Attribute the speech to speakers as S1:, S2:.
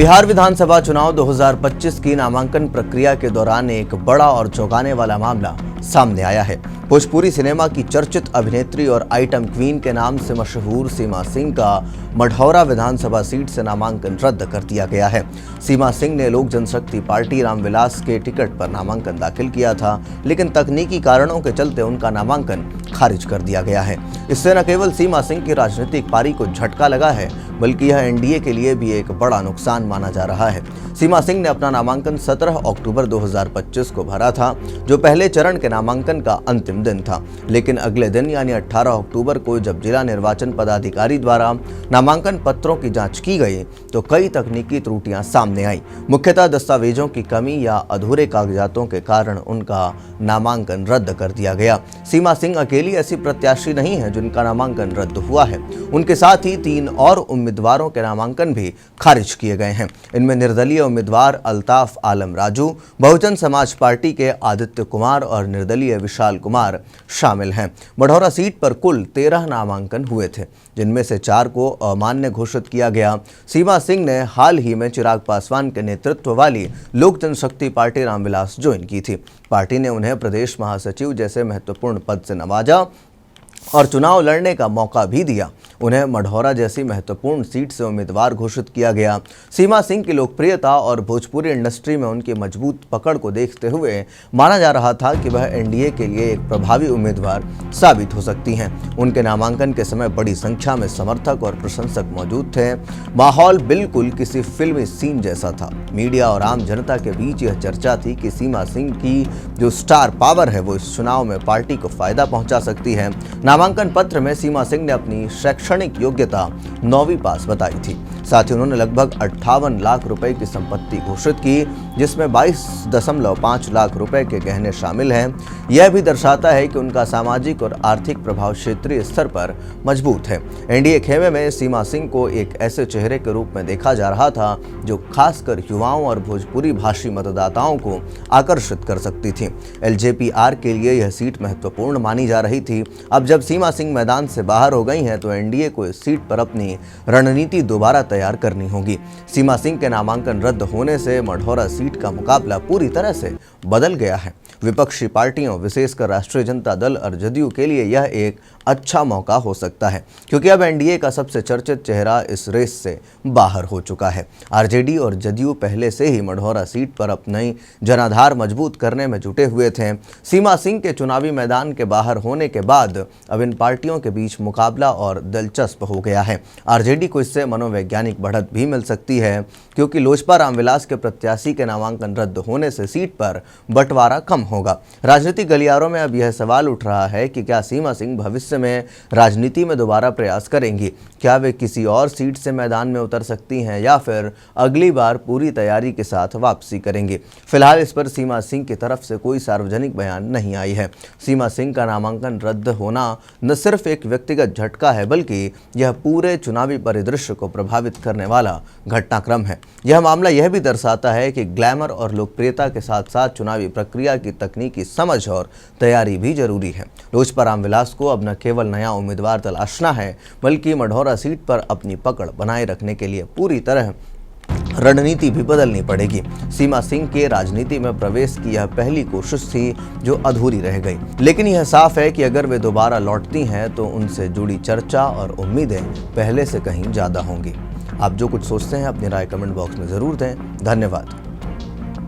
S1: बिहार विधानसभा चुनाव 2025 की नामांकन प्रक्रिया के दौरान एक बड़ा और चौंकाने वाला मामला सामने आया है। भोजपुरी सिनेमा की चर्चित अभिनेत्री और आइटम क्वीन के नाम से मशहूर सीमा सिंह का मढ़ौरा विधानसभा सीट से नामांकन रद्द कर दिया गया है। सीमा सिंह ने लोक जनशक्ति पार्टी रामविलास के टिकट पर नामांकन दाखिल किया था, लेकिन तकनीकी कारणों के चलते उनका नामांकन खारिज कर दिया गया है। इससे न केवल सीमा सिंह की राजनीतिक पारी को झटका लगा है, बल्कि यह एनडीए के लिए भी एक बड़ा नुकसान माना जा रहा है। सीमा सिंह ने अपना नामांकन 17 अक्टूबर 2025 को भरा था, जो पहले चरण के नामांकन का अंतिम दिन था। लेकिन अगले दिन यानी 18 अक्टूबर को जब जिला निर्वाचन पदाधिकारी द्वारा नामांकन पत्रों की जांच की गई तो कई तकनीकी त्रुटियां सामने आई। मुख्यतः दस्तावेजों की कमी या अधूरे कागजातों के कारण उनका नामांकन रद्द कर दिया गया। सीमा सिंह अकेली ऐसी प्रत्याशी नहीं है जिनका नामांकन रद्द हुआ है। उनके साथ ही 3 और उम्मीदवारों के नामांकन भी खारिज किए गए हैं। इनमें निर्दलीय उम्मीदवार अल्ताफ आलम राजू, बहुजन समाज पार्टी के आदित्य कुमार और निर्दलीय विशाल कुमार शामिल हैं। मढ़ौरा सीट पर कुल 13 नामांकन हुए थे, जिनमें से 4 को अमान्य घोषित किया गया। सीमा सिंह ने हाल ही में चिराग पासवान के नेतृत्व वाली लोक जनशक्ति पार्टी रामविलास ज्वाइन की थी। पार्टी ने उन्हें प्रदेश महासचिव जैसे महत्वपूर्ण पद से नवाजा और चुनाव लड़ने का मौका भी दिया। उन्हें मढ़ौरा जैसी महत्वपूर्ण सीट से उम्मीदवार घोषित किया गया। सीमा सिंह की लोकप्रियता और भोजपुरी इंडस्ट्री में उनकी मजबूत पकड़ को देखते हुए माना जा रहा था कि वह एनडीए के लिए एक प्रभावी उम्मीदवार साबित हो सकती हैं। उनके नामांकन के समय बड़ी संख्या में समर्थक और प्रशंसक मौजूद थे। माहौल बिल्कुल किसी फिल्मी सीन जैसा था। मीडिया और आम जनता के बीच यह चर्चा थी कि सीमा सिंह की जो स्टार पावर है वो इस चुनाव में पार्टी को फायदा पहुंचा सकती है। नामांकन पत्र में सीमा सिंह ने अपनी शैक्षणिक योग्यता 9वीं पास बताई थी। साथ ही उन्होंने लगभग 58 लाख रुपए की संपत्ति घोषित की, जिसमें 22.5 लाख रुपए के गहने शामिल हैं। यह भी दर्शाता है कि उनका सामाजिक और आर्थिक प्रभाव क्षेत्रीय स्तर पर मजबूत है। एनडीए खेमे में सीमा सिंह को एक ऐसे चेहरे के रूप में देखा जा रहा था जो खासकर युवाओं और भोजपुरी भाषी मतदाताओं को आकर्षित कर सकती थी। एलजेपीआर के लिए यह सीट महत्वपूर्ण मानी जा रही थी। अब जब सीमा सिंह मैदान से बाहर हो गई हैं तो एनडीए को इस सीट पर अपनी रणनीति दोबारा तैयार करनी होगी। सीमा सिंह के नामांकन रद्द होने से मढ़ौरा सीट का मुकाबला पूरी तरह से बदल गया है। विपक्षी पार्टियों विशेषकर राष्ट्रीय जनता दल और जदयू के लिए यह एक अच्छा मौका हो सकता है, क्योंकि अब एनडीए का सबसे चर्चित चेहरा इस रेस से बाहर हो चुका है। आरजेडी और जदयू पहले से ही मढ़ौरा सीट पर अपनी जनाधार मजबूत करने में जुटे हुए थे। सीमा सिंह के चुनावी मैदान के बाहर होने के बाद अब इन पार्टियों के बीच मुकाबला और दिलचस्प हो गया है। आरजेडी को इससे मनोवैज्ञानिक बढ़त भी मिल सकती है, क्योंकि लोजपा रामविलास के प्रत्याशी के नामांकन रद्द होने से सीट पर बंटवारा कम होगा। राजनीतिक गलियारों में अब यह सवाल उठ रहा है कि क्या सीमा सिंह भविष्य में राजनीति में दोबारा प्रयास करेंगी? क्या वे किसी और सीट से मैदान में उतर सकती हैं या फिर अगली बार पूरी तैयारी के साथ वापसी करेंगी? फिलहाल इस पर सीमा सिंह की तरफ से कोई सार्वजनिक बयान नहीं आई है। सीमा सिंह का नामांकन रद्द होना न सिर्फ एक व्यक्तिगत झटका है, बल्कि यह पूरे चुनावी परिदृश्य को प्रभावित करने वाला घटनाक्रम है। यह मामला यह भी दर्शाता है कि ग्लैमर और लोकप्रियता के साथ साथ चुनावी प्रक्रिया की तकनीकी समझ और तैयारी भी जरूरी है। लोजपा रामविलास को अब न केवल नया उम्मीदवार तलाशना है, बल्कि मढ़ौरा सीट पर अपनी पकड़ बनाए रखने के लिए पूरी तरह रणनीति भी बदलनी पड़ेगी। सीमा सिंह के राजनीति में प्रवेश की यह पहली कोशिश थी जो अधूरी रह गई, लेकिन यह साफ है कि अगर वे दोबारा लौटती हैं तो उनसे जुड़ी चर्चा और उम्मीदें पहले से कहीं ज्यादा होंगी। आप जो कुछ सोचते हैं अपनी राय कमेंट बॉक्स में जरूर दें। धन्यवाद।